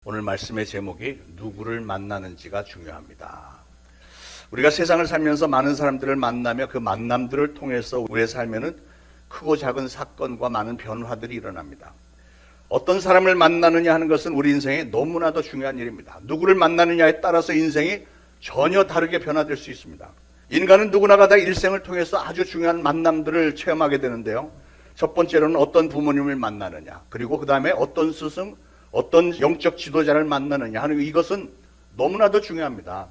오늘 말씀의 제목이 누구를 만나는지가 중요합니다. 우리가 세상을 살면서 많은 사람들을 만나며 그 만남들을 통해서 우리의 삶에는 크고 작은 사건과 많은 변화들이 일어납니다. 어떤 사람을 만나느냐 하는 것은 우리 인생에 너무나도 중요한 일입니다. 누구를 만나느냐에 따라서 인생이 전혀 다르게 변화될 수 있습니다. 인간은 누구나가 다 일생을 통해서 아주 중요한 만남들을 체험하게 되는데요. 첫 번째로는 어떤 부모님을 만나느냐, 그리고 그 다음에 어떤 스승, 어떤 영적 지도자를 만나느냐 하는 이것은 너무나도 중요합니다.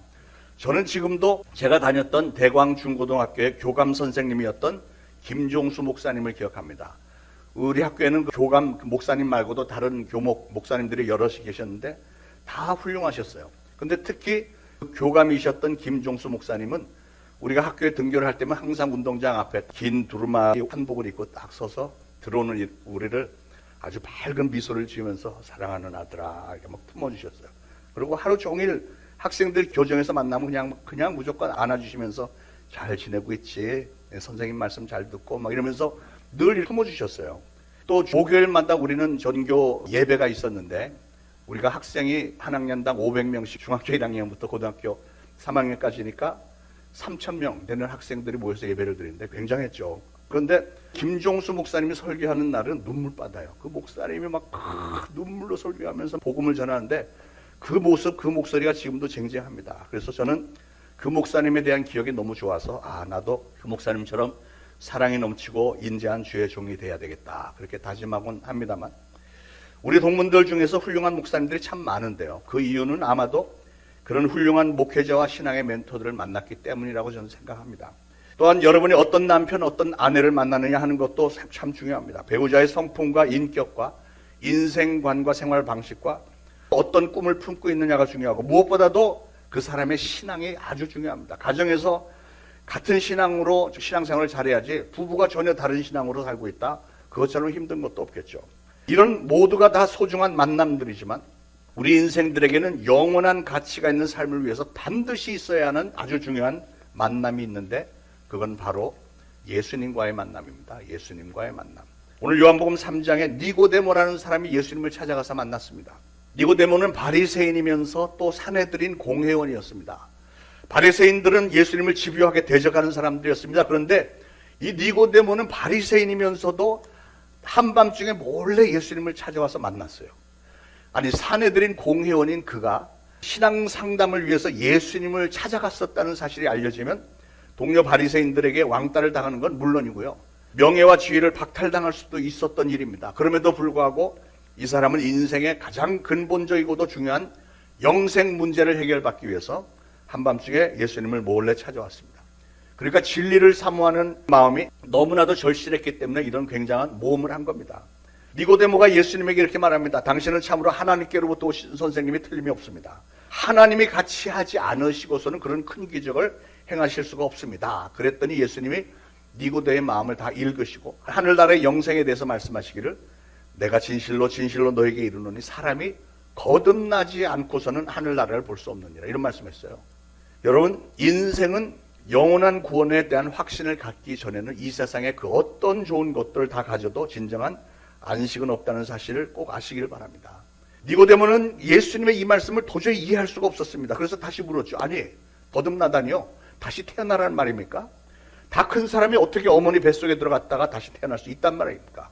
저는 지금도 제가 다녔던 대광중고등학교의 교감 선생님이었던 김종수 목사님을 기억합니다. 우리 학교에는 그 교감 목사님 말고도 다른 교목 목사님들이 여럿이 계셨는데 다 훌륭하셨어요. 근데 특히 그 교감이셨던 김종수 목사님은 우리가 학교에 등교를 할 때면 항상 운동장 앞에 긴 두루마리 한복을 입고 딱 서서 들어오는 우리를 아주 밝은 미소를 지으면서 사랑하는 아들아 이렇게 막 품어주셨어요. 그리고 하루 종일 학생들 교정에서 만나면 그냥 무조건 안아주시면서 잘 지내고 있지, 선생님 말씀 잘 듣고 막 이러면서 늘 품어주셨어요. 또 목요일마다 우리는 전교 예배가 있었는데 우리가 학생이 한 학년당 500명씩 중학교 1학년부터 고등학교 3학년까지니까 3,000명 되는 학생들이 모여서 예배를 드리는데 굉장했죠. 그런데 김종수 목사님이 설교하는 날은 눈물바다요. 그 목사님이 막 눈물로 설교하면서 복음을 전하는데 그 모습, 그 목소리가 지금도 쟁쟁합니다. 그래서 저는 그 목사님에 대한 기억이 너무 좋아서 나도 그 목사님처럼 사랑이 넘치고 인자한 주의 종이 돼야 되겠다, 그렇게 다짐하곤 합니다만, 우리 동문들 중에서 훌륭한 목사님들이 참 많은데요. 그 이유는 아마도 그런 훌륭한 목회자와 신앙의 멘토들을 만났기 때문이라고 저는 생각합니다. 또한 여러분이 어떤 남편, 어떤 아내를 만나느냐 하는 것도 참 중요합니다. 배우자의 성품과 인격과 인생관과 생활 방식과 어떤 꿈을 품고 있느냐가 중요하고, 무엇보다도 그 사람의 신앙이 아주 중요합니다. 가정에서 같은 신앙으로 신앙생활을 잘해야지 부부가 전혀 다른 신앙으로 살고 있다, 그것처럼 힘든 것도 없겠죠. 이런 모두가 다 소중한 만남들이지만 우리 인생들에게는 영원한 가치가 있는 삶을 위해서 반드시 있어야 하는 아주 중요한 만남이 있는데 그건 바로 예수님과의 만남입니다. 예수님과의 만남. 오늘 요한복음 3장에 니고데모라는 사람이 예수님을 찾아가서 만났습니다. 니고데모는 바리새인이면서 또 사내들인 공회원이었습니다. 바리새인들은 예수님을 집요하게 대적하는 사람들이었습니다. 그런데 이 니고데모는 바리새인이면서도 한밤중에 몰래 예수님을 찾아와서 만났어요. 아니, 사내들인 공회원인 그가 신앙 상담을 위해서 예수님을 찾아갔었다는 사실이 알려지면 동료 바리새인들에게 왕따를 당하는 건 물론이고요, 명예와 지위를 박탈당할 수도 있었던 일입니다. 그럼에도 불구하고 이 사람은 인생의 가장 근본적이고도 중요한 영생 문제를 해결받기 위해서 한밤중에 예수님을 몰래 찾아왔습니다. 그러니까 진리를 사모하는 마음이 너무나도 절실했기 때문에 이런 굉장한 모험을 한 겁니다. 니고데모가 예수님에게 이렇게 말합니다. 당신은 참으로 하나님께로부터 오신 선생님이 틀림이 없습니다. 하나님이 같이 하지 않으시고서는 그런 큰 기적을 행하실 수가 없습니다. 그랬더니 예수님이 니고데의 마음을 다 읽으시고 하늘나라의 영생에 대해서 말씀하시기를, 내가 진실로 진실로 너에게 이르노니 사람이 거듭나지 않고서는 하늘나라를 볼 수 없느니라, 이런 말씀했어요. 여러분, 인생은 영원한 구원에 대한 확신을 갖기 전에는 이 세상의 그 어떤 좋은 것들을 다 가져도 진정한 안식은 없다는 사실을 꼭 아시길 바랍니다. 니고데모는 예수님의 이 말씀을 도저히 이해할 수가 없었습니다. 그래서 다시 물었죠. 아니, 거듭나다니요? 다시 태어나라는 말입니까? 다 큰 사람이 어떻게 어머니 뱃속에 들어갔다가 다시 태어날 수 있단 말입니까?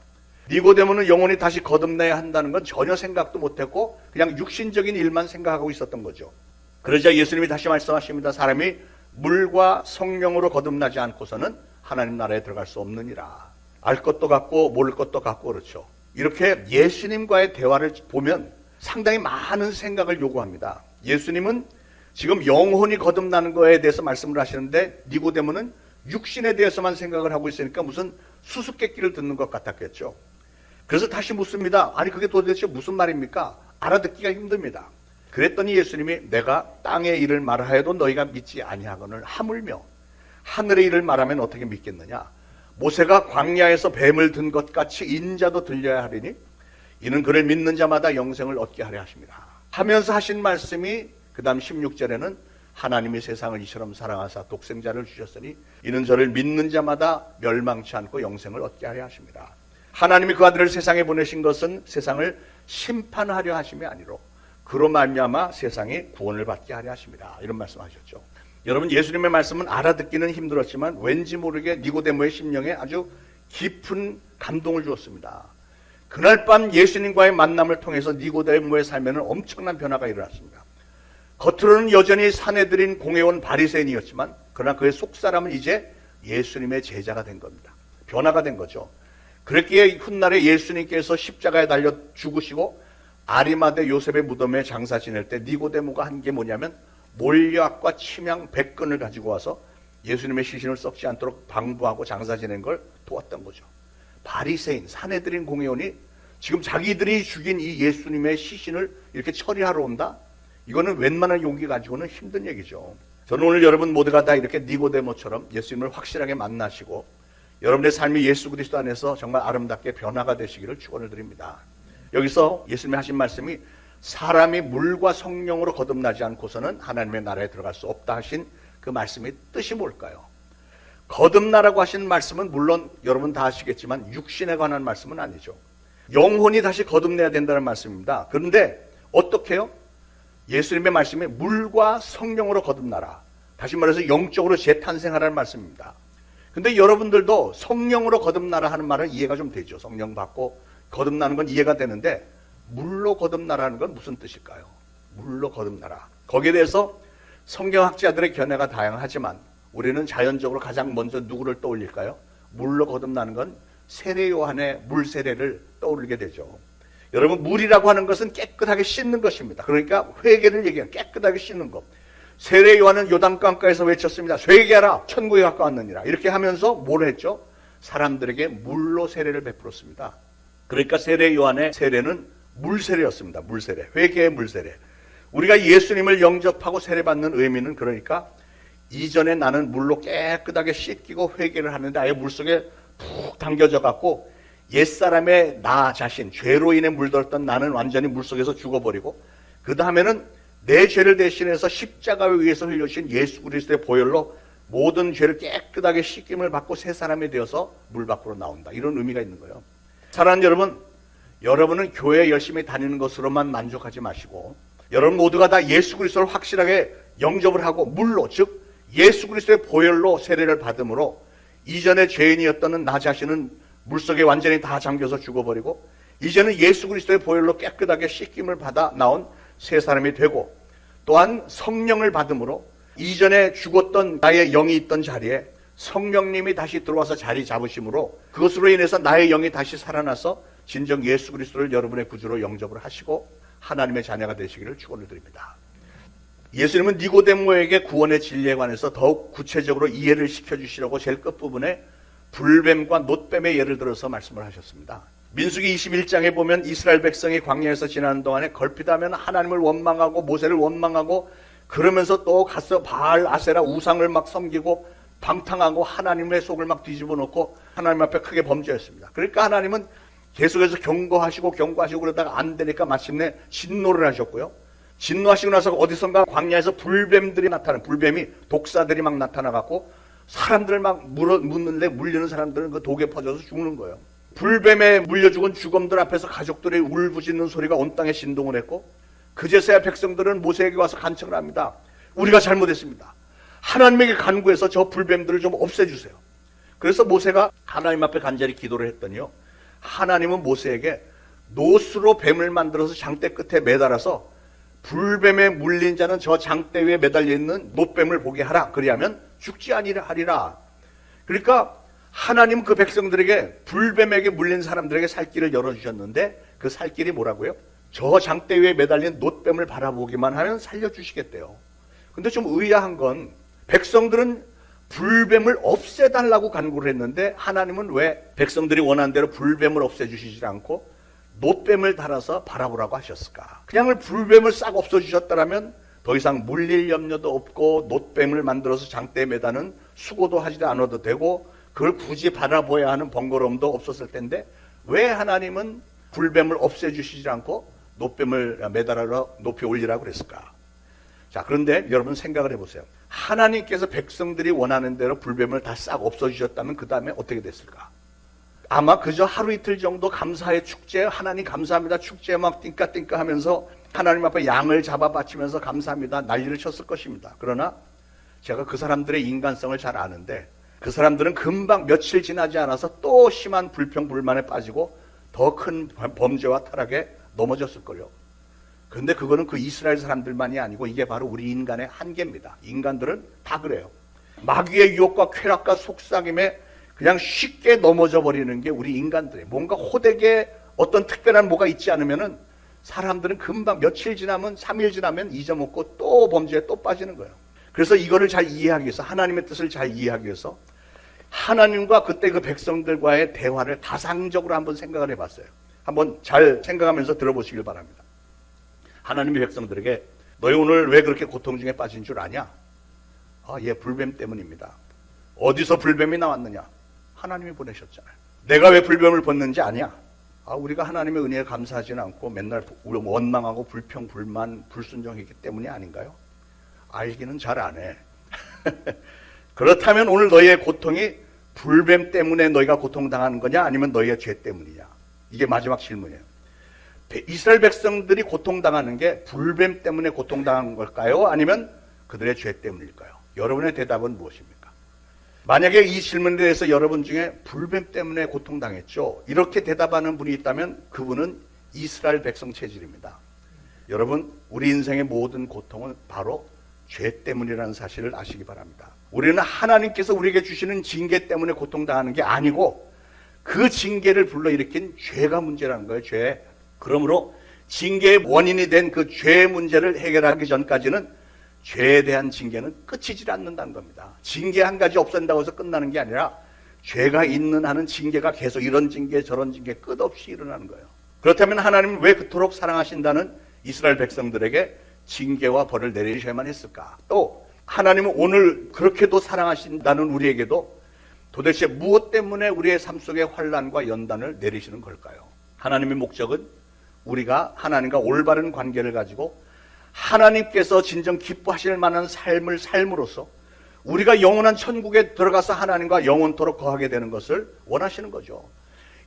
니고데모는 영원히 다시 거듭나야 한다는 건 전혀 생각도 못했고 그냥 육신적인 일만 생각하고 있었던 거죠. 그러자 예수님이 다시 말씀하십니다. 사람이 물과 성령으로 거듭나지 않고서는 하나님 나라에 들어갈 수 없느니라. 알 것도 같고 모를 것도 같고 그렇죠. 이렇게 예수님과의 대화를 보면 상당히 많은 생각을 요구합니다. 예수님은 지금 영혼이 거듭나는 거에 대해서 말씀을 하시는데 니고데모는 육신에 대해서만 생각을 하고 있으니까 무슨 수수께끼를 듣는 것 같았겠죠. 그래서 다시 묻습니다. 아니, 그게 도대체 무슨 말입니까? 알아듣기가 힘듭니다. 그랬더니 예수님이 내가 땅의 일을 말하여도 너희가 믿지 아니하거늘 하물며 하늘의 일을 말하면 어떻게 믿겠느냐? 모세가 광야에서 뱀을 든 것 같이 인자도 들려야 하리니 이는 그를 믿는 자마다 영생을 얻게 하려 하십니다. 하면서 하신 말씀이 그 다음 16절에는 하나님이 세상을 이처럼 사랑하사 독생자를 주셨으니 이는 저를 믿는 자마다 멸망치 않고 영생을 얻게 하려 하십니다. 하나님이 그 아들을 세상에 보내신 것은 세상을 심판하려 하심이 아니로 그로 말미암아 세상이 구원을 받게 하려 하십니다. 이런 말씀하셨죠. 여러분, 예수님의 말씀은 알아듣기는 힘들었지만 왠지 모르게 니고데모의 심령에 아주 깊은 감동을 주었습니다. 그날 밤 예수님과의 만남을 통해서 니고데모의 삶에는 엄청난 변화가 일어났습니다. 겉으로는 여전히 사내들인 공회원 바리새인이었지만 그러나 그의 속사람은 이제 예수님의 제자가 된 겁니다. 변화가 된 거죠. 그랬기에 훗날에 예수님께서 십자가에 달려 죽으시고 아리마대 요셉의 무덤에 장사 지낼 때 니고데모가 한 게 뭐냐면 몰약과 침향 100근을 가지고 와서 예수님의 시신을 썩지 않도록 방부하고 장사 지낸 걸 도왔던 거죠. 바리새인, 사내들인 공회원이 지금 자기들이 죽인 이 예수님의 시신을 이렇게 처리하러 온다? 이거는 웬만한 용기 가지고는 힘든 얘기죠. 저는 오늘 여러분 모두가 다 이렇게 니고데모처럼 예수님을 확실하게 만나시고 여러분의 삶이 예수 그리스도 안에서 정말 아름답게 변화가 되시기를 축원을 드립니다. 여기서 예수님이 하신 말씀이 사람이 물과 성령으로 거듭나지 않고서는 하나님의 나라에 들어갈 수 없다 하신 그 말씀의 뜻이 뭘까요? 거듭나라고 하신 말씀은 물론 여러분 다 아시겠지만 육신에 관한 말씀은 아니죠. 영혼이 다시 거듭내야 된다는 말씀입니다. 그런데 어떻게 해요? 예수님의 말씀이 물과 성령으로 거듭나라. 다시 말해서 영적으로 재탄생하라는 말씀입니다. 근데 여러분들도 성령으로 거듭나라 하는 말은 이해가 좀 되죠. 성령 받고 거듭나는 건 이해가 되는데 물로 거듭나라는 건 무슨 뜻일까요? 물로 거듭나라. 거기에 대해서 성경학자들의 견해가 다양하지만 우리는 자연적으로 가장 먼저 누구를 떠올릴까요? 물로 거듭나는 건 세례 요한의 물 세례를 떠올리게 되죠. 여러분, 물이라고 하는 것은 깨끗하게 씻는 것입니다. 그러니까 회개를 얘기해요. 깨끗하게 씻는 것. 세례 요한은 요단강가에서 외쳤습니다. 회개하라, 천국에 가까웠느니라. 이렇게 하면서 뭘 했죠? 사람들에게 물로 세례를 베풀었습니다. 그러니까 세례 요한의 세례는 물세례였습니다. 물세례, 회개의 물세례. 우리가 예수님을 영접하고 세례받는 의미는 그러니까 이전에 나는 물로 깨끗하게 씻기고 회개를 하는데 아예 물속에 푹 담겨져 갖고 옛사람의 나 자신, 죄로 인해 물들었던 나는 완전히 물속에서 죽어버리고 그 다음에는 내 죄를 대신해서 십자가에 의해서 흘려주신 예수 그리스도의 보혈로 모든 죄를 깨끗하게 씻김을 받고 새 사람이 되어서 물 밖으로 나온다. 이런 의미가 있는 거예요. 사랑하는 여러분, 여러분은 교회 열심히 다니는 것으로만 만족하지 마시고 여러분 모두가 다 예수 그리스도를 확실하게 영접을 하고 물로, 즉 예수 그리스도의 보혈로 세례를 받음으로 이전에 죄인이었던 나 자신은 물속에 완전히 다 잠겨서 죽어버리고 이제는 예수 그리스도의 보혈로 깨끗하게 씻김을 받아 나온 새 사람이 되고 또한 성령을 받음으로 이전에 죽었던 나의 영이 있던 자리에 성령님이 다시 들어와서 자리 잡으심으로 그것으로 인해서 나의 영이 다시 살아나서 진정 예수 그리스도를 여러분의 구주로 영접을 하시고 하나님의 자녀가 되시기를 축원을 드립니다. 예수님은 니고데모에게 구원의 진리에 관해서 더욱 구체적으로 이해를 시켜주시려고 제일 끝부분에 불뱀과 놋뱀의 예를 들어서 말씀을 하셨습니다. 민수기 21장에 보면 이스라엘 백성이 광야에서 지나는 동안에 걸핏하면 하나님을 원망하고 모세를 원망하고 그러면서 또 가서 바알, 아세라 우상을 막 섬기고 방탕하고 하나님의 속을 막 뒤집어 놓고 하나님 앞에 크게 범죄했습니다. 그러니까 하나님은 계속해서 경고하시고 그러다가 안 되니까 마침내 진노를 하셨고요. 진노하시고 나서 어디선가 광야에서 불뱀들이 나타나는, 불뱀이 독사들이 막 나타나갖고 사람들을 막 물는데 물리는 사람들은 그 독에 퍼져서 죽는 거예요. 불뱀에 물려 죽은 죽음들 앞에서 가족들이 울부짖는 소리가 온 땅에 진동을 했고 그제서야 백성들은 모세에게 와서 간청을 합니다. 우리가 잘못했습니다. 하나님에게 간구해서 저 불뱀들을 좀 없애주세요. 그래서 모세가 하나님 앞에 간절히 기도를 했더니요, 하나님은 모세에게 노수로 뱀을 만들어서 장대 끝에 매달아서 불뱀에 물린 자는 저 장대 위에 매달려 있는 놋뱀을 보게 하라. 그리하면 죽지 아니하리라. 그러니까 하나님은 그 백성들에게 불뱀에게 물린 사람들에게 살 길을 열어주셨는데 그 살 길이 뭐라고요? 저 장대 위에 매달린 놋뱀을 바라보기만 하면 살려주시겠대요. 근데 좀 의아한 건 백성들은 불뱀을 없애달라고 간구를 했는데 하나님은 왜 백성들이 원하는 대로 불뱀을 없애주시지 않고 놋뱀을 달아서 바라보라고 하셨을까? 그냥 불뱀을 싹 없애주셨다면 더 이상 물릴 염려도 없고 놋뱀을 만들어서 장대에 매다는 수고도 하지 않아도 되고 그걸 굳이 바라보아야 하는 번거로움도 없었을 텐데 왜 하나님은 불뱀을 없애주시지 않고 놋뱀을 매달아 높이 올리라고 그랬을까? 자, 그런데 여러분 생각을 해보세요. 하나님께서 백성들이 원하는 대로 불뱀을 다 싹 없어주셨다면 그 다음에 어떻게 됐을까? 아마 그저 하루 이틀 정도 감사의 축제, 하나님 감사합니다 축제 막 띵까띵까 하면서 하나님 앞에 양을 잡아 바치면서 감사합니다 난리를 쳤을 것입니다. 그러나 제가 그 사람들의 인간성을 잘 아는데 그 사람들은 금방 며칠 지나지 않아서 또 심한 불평불만에 빠지고 더 큰 범죄와 타락에 넘어졌을 거예요. 그런데 그거는 그 이스라엘 사람들만이 아니고 이게 바로 우리 인간의 한계입니다. 인간들은 다 그래요. 마귀의 유혹과 쾌락과 속삭임에 그냥 쉽게 넘어져 버리는 게 우리 인간들이에요. 뭔가 호되게 어떤 특별한 뭐가 있지 않으면은 사람들은 금방 며칠 지나면 3일 지나면 잊어먹고 또 범죄에 또 빠지는 거예요. 그래서 이거를 잘 이해하기 위해서 하나님의 뜻을 잘 이해하기 위해서 하나님과 그때 그 백성들과의 대화를 다상적으로 한번 생각을 해봤어요. 한번 잘 생각하면서 들어보시길 바랍니다. 하나님의 백성들에게 너희 오늘 왜 그렇게 고통 중에 빠진 줄 아냐? 얘 불뱀 때문입니다. 어디서 불뱀이 나왔느냐? 하나님이 보내셨잖아요. 내가 왜 불뱀을 벗는지 아냐? 우리가 하나님의 은혜에 감사하지는 않고 맨날 원망하고 불평, 불만, 불순종했기 때문이 아닌가요? 알기는 잘 안 해. 그렇다면 오늘 너희의 고통이 불뱀 때문에 너희가 고통당하는 거냐? 아니면 너희의 죄 때문이냐? 이게 마지막 질문이에요. 이스라엘 백성들이 고통당하는 게 불뱀 때문에 고통당하는 걸까요? 아니면 그들의 죄 때문일까요? 여러분의 대답은 무엇입니까? 만약에 이 질문에 대해서 여러분 중에 불뱀 때문에 고통당했죠, 이렇게 대답하는 분이 있다면 그분은 이스라엘 백성 체질입니다. 여러분, 우리 인생의 모든 고통은 바로 죄 때문이라는 사실을 아시기 바랍니다. 우리는 하나님께서 우리에게 주시는 징계 때문에 고통당하는 게 아니고 그 징계를 불러일으킨 죄가 문제라는 거예요. 죄. 그러므로 징계의 원인이 된 그 죄 문제를 해결하기 전까지는 죄에 대한 징계는 끝이질 않는다는 겁니다. 징계 한 가지 없앤다고 해서 끝나는 게 아니라 죄가 있는 한은 징계가 계속 이런 징계 저런 징계 끝없이 일어나는 거예요. 그렇다면 하나님은 왜 그토록 사랑하신다는 이스라엘 백성들에게 징계와 벌을 내리셔야만 했을까? 또 하나님은 오늘 그렇게도 사랑하신다는 우리에게도 도대체 무엇 때문에 우리의 삶 속에 환난과 연단을 내리시는 걸까요? 하나님의 목적은 우리가 하나님과 올바른 관계를 가지고 하나님께서 진정 기뻐하실 만한 삶을 삶으로써 우리가 영원한 천국에 들어가서 하나님과 영원토록 거하게 되는 것을 원하시는 거죠.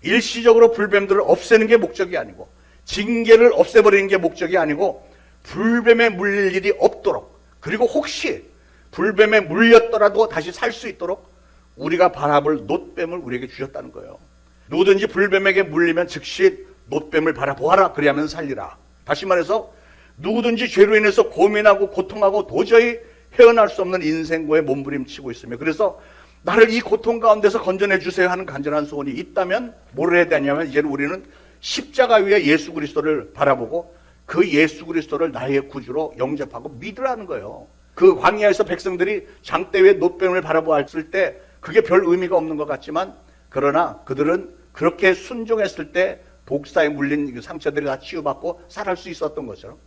일시적으로 불뱀들을 없애는 게 목적이 아니고 징계를 없애버리는 게 목적이 아니고 불뱀에 물릴 일이 없도록, 그리고 혹시 불뱀에 물렸더라도 다시 살 수 있도록 우리가 바라볼 놋뱀을 우리에게 주셨다는 거예요. 누구든지 불뱀에게 물리면 즉시 놋뱀을 바라보아라, 그리하면 살리라. 다시 말해서 누구든지 죄로 인해서 고민하고 고통하고 도저히 헤어날 수 없는 인생고에 몸부림치고 있으며, 그래서 나를 이 고통 가운데서 건져내 주세요 하는 간절한 소원이 있다면 뭘 해야 되냐면, 이제는 우리는 십자가 위에 예수 그리스도를 바라보고 그 예수 그리스도를 나의 구주로 영접하고 믿으라는 거예요. 그 광야에서 백성들이 장대 위에 놋뱀을 바라보았을 때 그게 별 의미가 없는 것 같지만, 그러나 그들은 그렇게 순종했을 때 복사에 물린 상처들이 다 치유받고 살할 수 있었던 것처럼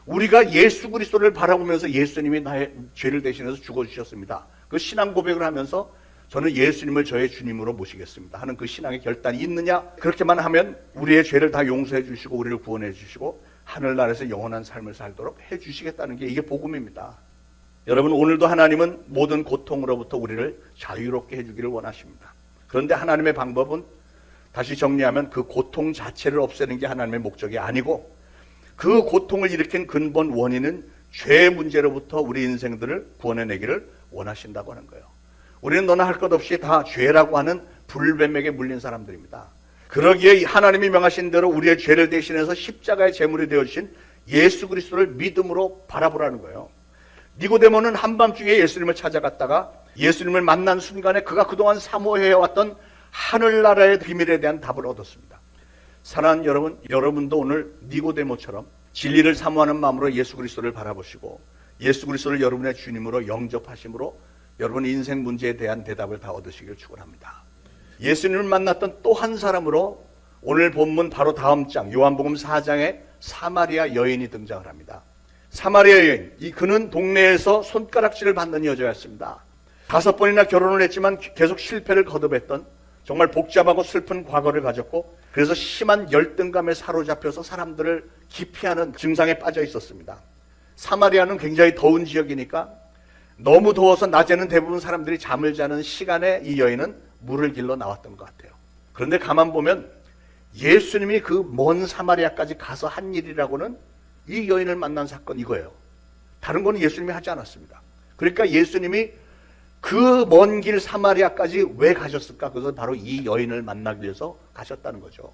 우리가 예수 그리스도를 바라보면서 예수님이 나의 죄를 대신해서 죽어주셨습니다, 그 신앙 고백을 하면서 저는 예수님을 저의 주님으로 모시겠습니다 하는 그 신앙의 결단이 있느냐? 그렇게만 하면 우리의 죄를 다 용서해 주시고 우리를 구원해 주시고 하늘나라에서 영원한 삶을 살도록 해 주시겠다는 게 이게 복음입니다. 여러분, 오늘도 하나님은 모든 고통으로부터 우리를 자유롭게 해주기를 원하십니다. 그런데 하나님의 방법은, 다시 정리하면, 그 고통 자체를 없애는 게 하나님의 목적이 아니고 그 고통을 일으킨 근본 원인은 죄의 문제로부터 우리 인생들을 구원해내기를 원하신다고 하는 거예요. 우리는 너나 할 것 없이 다 죄라고 하는 불뱀에게 물린 사람들입니다. 그러기에 하나님이 명하신 대로 우리의 죄를 대신해서 십자가의 제물이 되어주신 예수 그리스도를 믿음으로 바라보라는 거예요. 니고데모는 한밤중에 예수님을 찾아갔다가 예수님을 만난 순간에 그가 그동안 사모해왔던 하늘나라의 비밀에 대한 답을 얻었습니다. 사랑하는 여러분, 여러분도 오늘 니고데모처럼 진리를 사모하는 마음으로 예수 그리스도를 바라보시고 예수 그리스도를 여러분의 주님으로 영접하심으로 여러분의 인생 문제에 대한 대답을 다 얻으시길 축원합니다. 예수님을 만났던 또 한 사람으로 오늘 본문 바로 다음 장 요한복음 4장에 사마리아 여인이 등장을 합니다. 사마리아 여인, 그는 동네에서 손가락질을 받는 여자였습니다. 5번이나 결혼을 했지만 계속 실패를 거듭했던 정말 복잡하고 슬픈 과거를 가졌고, 그래서 심한 열등감에 사로잡혀서 사람들을 기피하는 증상에 빠져 있었습니다. 사마리아는 굉장히 더운 지역이니까 너무 더워서 낮에는 대부분 사람들이 잠을 자는 시간에 이 여인은 물을 길러 나왔던 것 같아요. 그런데 가만 보면 예수님이 그 먼 사마리아까지 가서 한 일이라고는 이 여인을 만난 사건 이거예요. 다른 건 예수님이 하지 않았습니다. 그러니까 예수님이 그 먼 길 사마리아까지 왜 가셨을까? 그것은 바로 이 여인을 만나기 위해서 가셨다는 거죠.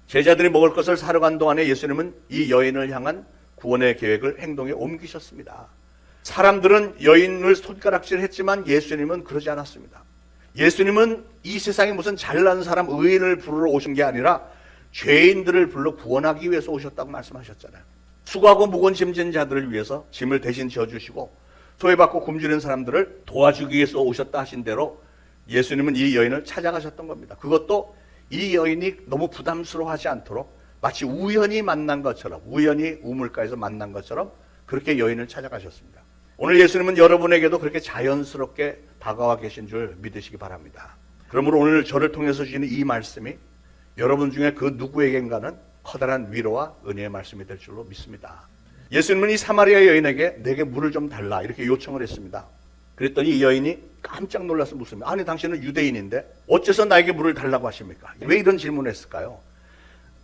제자들이 먹을 것을 사러 간 동안에 예수님은 이 여인을 향한 구원의 계획을 행동에 옮기셨습니다. 사람들은 여인을 손가락질했지만 예수님은 그러지 않았습니다. 예수님은 이 세상에 무슨 잘난 사람 의인을 부르러 오신 게 아니라 죄인들을 불러 구원하기 위해서 오셨다고 말씀하셨잖아요. 수고하고 무거운 짐진 자들을 위해서 짐을 대신 지어주시고 소외받고 굶주린 사람들을 도와주기 위해서 오셨다 하신 대로 예수님은 이 여인을 찾아가셨던 겁니다. 그것도 이 여인이 너무 부담스러워하지 않도록 마치 우연히 만난 것처럼, 우연히 우물가에서 만난 것처럼 그렇게 여인을 찾아가셨습니다. 오늘 예수님은 여러분에게도 그렇게 자연스럽게 다가와 계신 줄 믿으시기 바랍니다. 그러므로 오늘 저를 통해서 주시는 이 말씀이 여러분 중에 그 누구에겐가는 커다란 위로와 은혜의 말씀이 될 줄로 믿습니다. 예수님은 이 사마리아 여인에게 내게 물을 좀 달라 이렇게 요청을 했습니다. 그랬더니 이 여인이 깜짝 놀라서 묻습니다. 아니 당신은 유대인인데 어째서 나에게 물을 달라고 하십니까? 왜 이런 질문을 했을까요?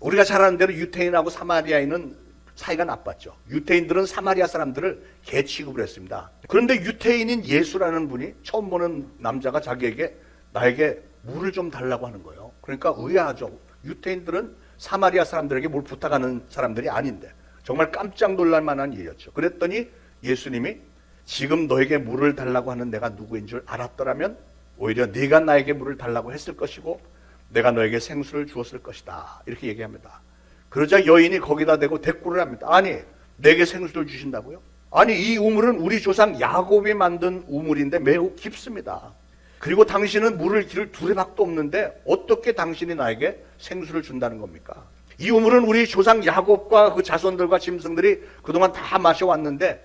우리가 잘 아는 대로 유대인하고 사마리아인은 사이가 나빴죠. 유대인들은 사마리아 사람들을 개 취급을 했습니다. 그런데 유대인인 예수라는 분이 처음 보는 남자가 자기에게 나에게 물을 좀 달라고 하는 거예요. 그러니까 의아하죠. 유대인들은 사마리아 사람들에게 뭘 부탁하는 사람들이 아닌데 정말 깜짝 놀랄 만한 일이었죠. 그랬더니 예수님이 지금 너에게 물을 달라고 하는 내가 누구인 줄 알았더라면 오히려 네가 나에게 물을 달라고 했을 것이고 내가 너에게 생수를 주었을 것이다. 이렇게 얘기합니다. 그러자 여인이 거기다 대고 대꾸를 합니다. 아니 내게 생수를 주신다고요? 아니 이 우물은 우리 조상 야곱이 만든 우물인데 매우 깊습니다. 그리고 당신은 물을 길 두레박도 없는데 어떻게 당신이 나에게 생수를 준다는 겁니까? 이 우물은 우리 조상 야곱과 그 자손들과 짐승들이 그동안 다 마셔왔는데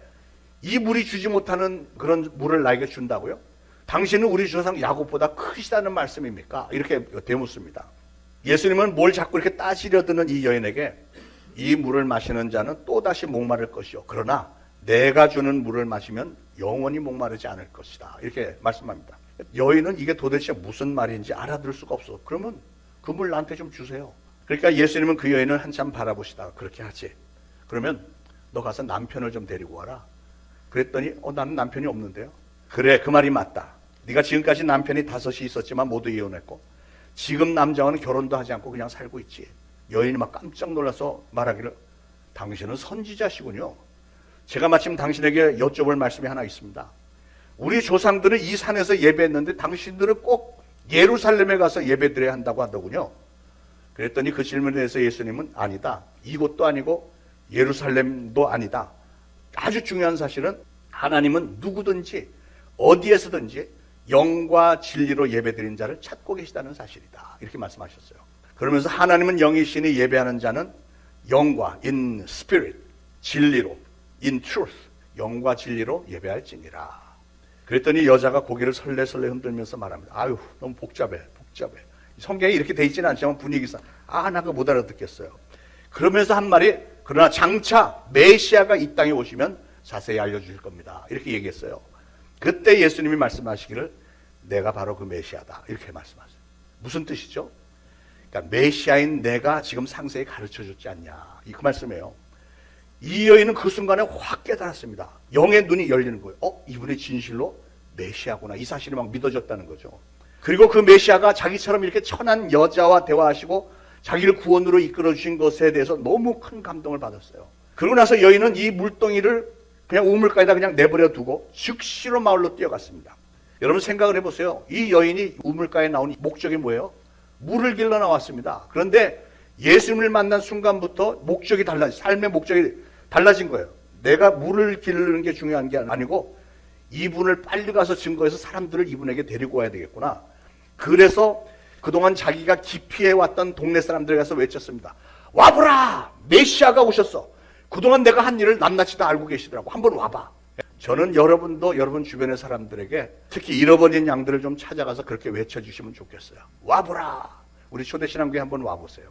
이 물이 주지 못하는 그런 물을 나에게 준다고요? 당신은 우리 조상 야곱보다 크시다는 말씀입니까? 이렇게 되묻습니다. 예수님은 뭘 자꾸 이렇게 따지려 드는 이 여인에게 이 물을 마시는 자는 또다시 목마를 것이요. 그러나 내가 주는 물을 마시면 영원히 목마르지 않을 것이다. 이렇게 말씀합니다. 여인은 이게 도대체 무슨 말인지 알아들을 수가 없어. 그러면 그 물 나한테 좀 주세요. 그러니까 예수님은 그 여인을 한참 바라보시다가 그렇게 하지. 그러면 너 가서 남편을 좀 데리고 와라. 그랬더니 나는 남편이 없는데요. 그래 그 말이 맞다. 네가 지금까지 남편이 5이 있었지만 모두 이혼했고 지금 남자와는 결혼도 하지 않고 그냥 살고 있지. 여인이 막 깜짝 놀라서 말하기를 당신은 선지자시군요. 제가 마침 당신에게 여쭤볼 말씀이 하나 있습니다. 우리 조상들은 이 산에서 예배했는데 당신들은 꼭 예루살렘에 가서 예배드려야 한다고 하더군요. 그랬더니 그 질문에 대해서 예수님은 아니다. 이곳도 아니고 예루살렘도 아니다. 아주 중요한 사실은 하나님은 누구든지 어디에서든지 영과 진리로 예배드린 자를 찾고 계시다는 사실이다. 이렇게 말씀하셨어요. 그러면서 하나님은 영이시니 예배하는 자는 영과 in spirit, 진리로 in truth, 영과 진리로 예배할지니라. 그랬더니 여자가 고개를 설레설레 흔들면서 말합니다. 아유 너무 복잡해. 성경에 이렇게 돼 있지는 않지만 분위기상 나 그거 못 알아듣겠어요. 그러면서 한 말이 그러나 장차 메시아가 이 땅에 오시면 자세히 알려주실 겁니다. 이렇게 얘기했어요. 그때 예수님이 말씀하시기를 내가 바로 그 메시아다. 이렇게 말씀하세요. 무슨 뜻이죠? 그러니까 메시아인 내가 지금 상세히 가르쳐줬지 않냐. 그 말씀이에요. 이 여인은 그 순간에 확 깨달았습니다. 영의 눈이 열리는 거예요. 이분이 진실로 메시아구나. 이 사실이 막 믿어졌다는 거죠. 그리고 그 메시아가 자기처럼 이렇게 천한 여자와 대화하시고 자기를 구원으로 이끌어주신 것에 대해서 너무 큰 감동을 받았어요. 그러고 나서 여인은 이 물동이를 그냥 우물가에다 그냥 내버려 두고 즉시로 마을로 뛰어갔습니다. 여러분 생각을 해보세요. 이 여인이 우물가에 나온 목적이 뭐예요? 물을 길러 나왔습니다. 그런데 예수님을 만난 순간부터 목적이 삶의 목적이 달라진 거예요. 내가 물을 기르는 게 중요한 게 아니고 이분을 빨리 가서 증거해서 사람들을 이분에게 데리고 와야 되겠구나. 그래서 그동안 자기가 기피해왔던 동네 사람들에 가서 외쳤습니다. 와보라! 메시아가 오셨어. 그동안 내가 한 일을 낱낱이 다 알고 계시더라고. 한번 와봐. 저는 여러분도 여러분 주변의 사람들에게 특히 잃어버린 양들을 좀 찾아가서 그렇게 외쳐주시면 좋겠어요. 와보라! 우리 초대신앙교회 한번 와보세요.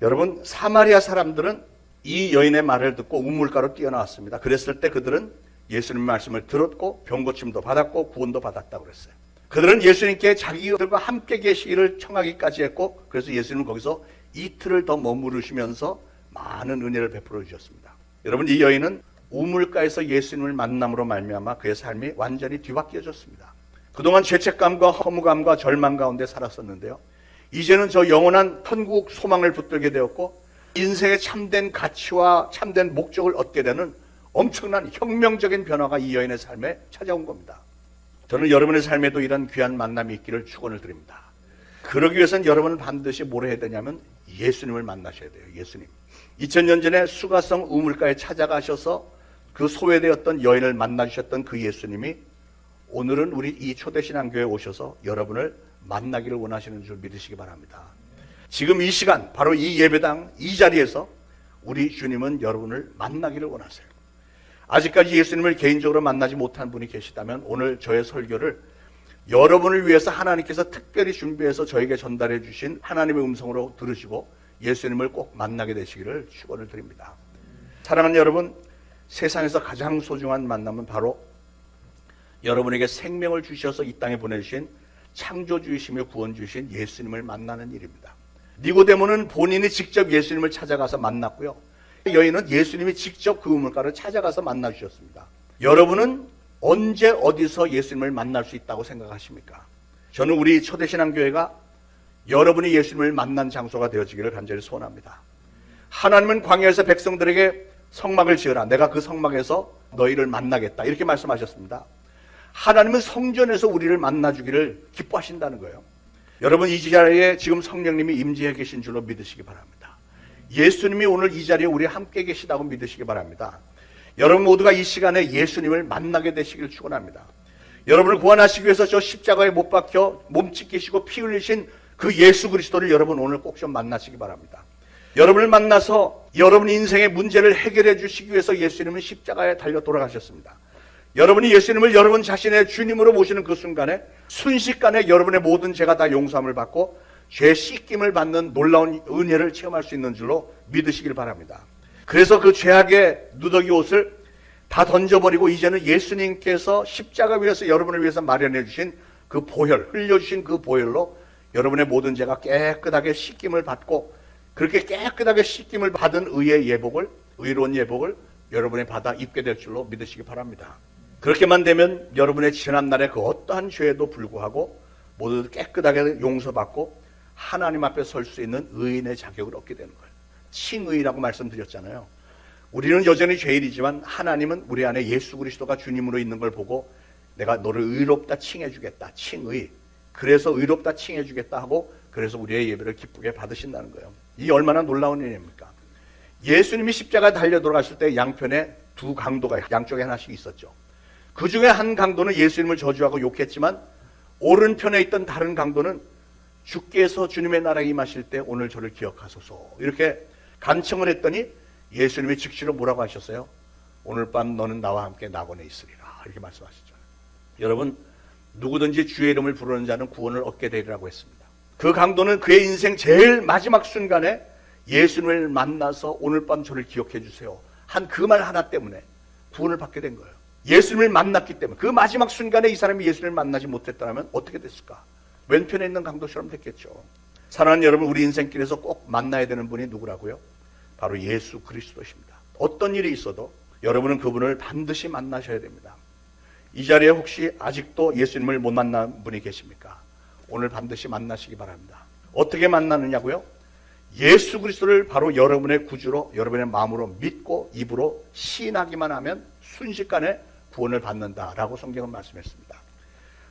여러분 사마리아 사람들은 이 여인의 말을 듣고 우물가로 뛰어나왔습니다. 그랬을 때 그들은 예수님의 말씀을 들었고 병고침도 받았고 구원도 받았다고 그랬어요. 그들은 예수님께 자기들과 함께 계시기를 청하기까지 했고 그래서 예수님은 거기서 이틀을 더 머무르시면서 많은 은혜를 베풀어 주셨습니다. 여러분, 이 여인은 우물가에서 예수님을 만남으로 말미암아 그의 삶이 완전히 뒤바뀌어졌습니다. 그동안 죄책감과 허무감과 절망 가운데 살았었는데요, 이제는 저 영원한 천국 소망을 붙들게 되었고 인생의 참된 가치와 참된 목적을 얻게 되는 엄청난 혁명적인 변화가 이 여인의 삶에 찾아온 겁니다. 저는 여러분의 삶에도 이런 귀한 만남이 있기를 축원을 드립니다. 그러기 위해서는 여러분은 반드시 뭘 해야 되냐면 예수님을 만나셔야 돼요. 예수님. 2000년 전에 수가성 우물가에 찾아가셔서 그 소외되었던 여인을 만나주셨던 그 예수님이 오늘은 우리 이 초대신앙교회에 오셔서 여러분을 만나기를 원하시는 줄 믿으시기 바랍니다. 지금 이 시간 바로 이 예배당 이 자리에서 우리 주님은 여러분을 만나기를 원하세요. 아직까지 예수님을 개인적으로 만나지 못한 분이 계시다면 오늘 저의 설교를 여러분을 위해서 하나님께서 특별히 준비해서 저에게 전달해 주신 하나님의 음성으로 들으시고 예수님을 꼭 만나게 되시기를 축원을 드립니다. 사랑하는 여러분, 세상에서 가장 소중한 만남은 바로 여러분에게 생명을 주셔서 이 땅에 보내주신 창조주이시며 구원주이신 예수님을 만나는 일입니다. 니고데모는 본인이 직접 예수님을 찾아가서 만났고요, 여인은 예수님이 직접 그 우물가를 찾아가서 만나주셨습니다. 여러분은 언제 어디서 예수님을 만날 수 있다고 생각하십니까? 저는 우리 초대신앙교회가 여러분이 예수님을 만난 장소가 되어지기를 간절히 소원합니다. 하나님은 광야에서 백성들에게 성막을 지으라, 내가 그 성막에서 너희를 만나겠다, 이렇게 말씀하셨습니다. 하나님은 성전에서 우리를 만나주기를 기뻐하신다는 거예요. 여러분, 이 자리에 지금 성령님이 임재해 계신 줄로 믿으시기 바랍니다. 예수님이 오늘 이 자리에 우리 함께 계시다고 믿으시기 바랍니다. 여러분 모두가 이 시간에 예수님을 만나게 되시길 축원합니다. 여러분을 구원하시기 위해서 저 십자가에 못 박혀 몸 찢기시고 피 흘리신 그 예수 그리스도를 여러분 오늘 꼭 좀 만나시기 바랍니다. 여러분을 만나서 여러분 인생의 문제를 해결해 주시기 위해서 예수님은 십자가에 달려 돌아가셨습니다. 여러분이 예수님을 여러분 자신의 주님으로 모시는 그 순간에 순식간에 여러분의 모든 죄가 다 용서함을 받고 죄 씻김을 받는 놀라운 은혜를 체험할 수 있는 줄로 믿으시길 바랍니다. 그래서 그 죄악의 누더기 옷을 다 던져버리고 이제는 예수님께서 십자가 위에서 여러분을 위해서 마련해 주신 그 보혈, 흘려주신 그 보혈로 여러분의 모든 죄가 깨끗하게 씻김을 받고, 그렇게 깨끗하게 씻김을 받은 의의 예복을, 의로운 예복을 여러분이 받아 입게 될 줄로 믿으시기 바랍니다. 그렇게만 되면 여러분의 지난날의 그 어떠한 죄에도 불구하고 모두 깨끗하게 용서받고 하나님 앞에 설 수 있는 의인의 자격을 얻게 되는 거예요. 칭의라고 말씀드렸잖아요. 우리는 여전히 죄인이지만 하나님은 우리 안에 예수 그리스도가 주님으로 있는 걸 보고 내가 너를 의롭다 칭해 주겠다, 칭의. 그래서 의롭다 칭해 주겠다 하고 그래서 우리의 예배를 기쁘게 받으신다는 거예요. 이 얼마나 놀라운 일입니까? 예수님이 십자가에 달려 돌아가실 때 양편에 두 강도가 양쪽에 하나씩 있었죠. 그 중에 한 강도는 예수님을 저주하고 욕했지만 오른편에 있던 다른 강도는 주께서 주님의 나라에 임하실 때 오늘 저를 기억하소서, 이렇게 간청을 했더니 예수님이 즉시로 뭐라고 하셨어요? 오늘 밤 너는 나와 함께 낙원에 있으리라, 이렇게 말씀하시죠. 여러분, 누구든지 주의 이름을 부르는 자는 구원을 얻게 되리라고 했습니다. 그 강도는 그의 인생 제일 마지막 순간에 예수님을 만나서 오늘 밤 저를 기억해 주세요 한 그 말 하나 때문에 구원을 받게 된 거예요. 예수님을 만났기 때문에. 그 마지막 순간에 이 사람이 예수님을 만나지 못했다면 어떻게 됐을까? 왼편에 있는 강도처럼 됐겠죠. 사랑하는 여러분, 우리 인생길에서 꼭 만나야 되는 분이 누구라고요? 바로 예수 그리스도십니다. 어떤 일이 있어도 여러분은 그분을 반드시 만나셔야 됩니다. 이 자리에 혹시 아직도 예수님을 못 만난 분이 계십니까? 오늘 반드시 만나시기 바랍니다. 어떻게 만나느냐고요? 예수 그리스도를 바로 여러분의 구주로 여러분의 마음으로 믿고 입으로 시인하기만 하면 순식간에 구원을 받는다라고 성경은 말씀했습니다.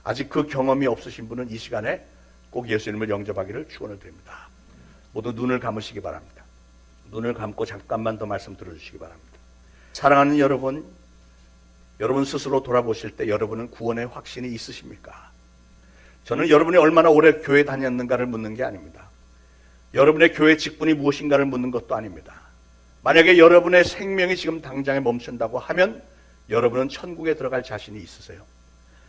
아직 그 경험이 없으신 분은 이 시간에 꼭 예수님을 영접하기를 축원을 드립니다. 모두 눈을 감으시기 바랍니다. 눈을 감고 잠깐만 더 말씀 들어주시기 바랍니다. 사랑하는 여러분, 여러분 스스로 돌아보실 때 여러분은 구원의 확신이 있으십니까? 저는 여러분이 얼마나 오래 교회 다녔는가를 묻는 게 아닙니다. 여러분의 교회 직분이 무엇인가를 묻는 것도 아닙니다. 만약에 여러분의 생명이 지금 당장에 멈춘다고 하면 여러분은 천국에 들어갈 자신이 있으세요?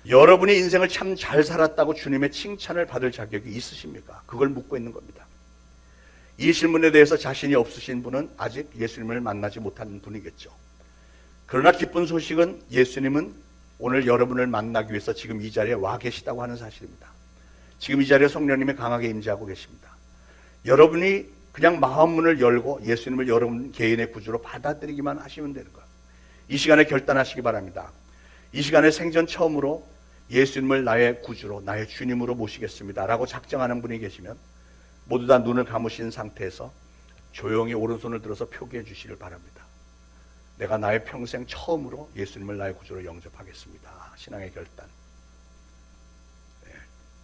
여러분이 인생을 참 잘 살았다고 주님의 칭찬을 받을 자격이 있으십니까? 그걸 묻고 있는 겁니다. 이 질문에 대해서 자신이 없으신 분은 아직 예수님을 만나지 못한 분이겠죠. 그러나 기쁜 소식은 예수님은 오늘 여러분을 만나기 위해서 지금 이 자리에 와 계시다고 하는 사실입니다. 지금 이 자리에 성령님이 강하게 임재하고 계십니다. 여러분이 그냥 마음문을 열고 예수님을 여러분 개인의 구주로 받아들이기만 하시면 되는 거예요. 이 시간에 결단하시기 바랍니다. 이 시간에 생전 처음으로 예수님을 나의 구주로, 나의 주님으로 모시겠습니다 라고 작정하는 분이 계시면 모두 다 눈을 감으신 상태에서 조용히 오른손을 들어서 표기해 주시길 바랍니다. 내가 나의 평생 처음으로 예수님을 나의 구주로 영접하겠습니다. 신앙의 결단.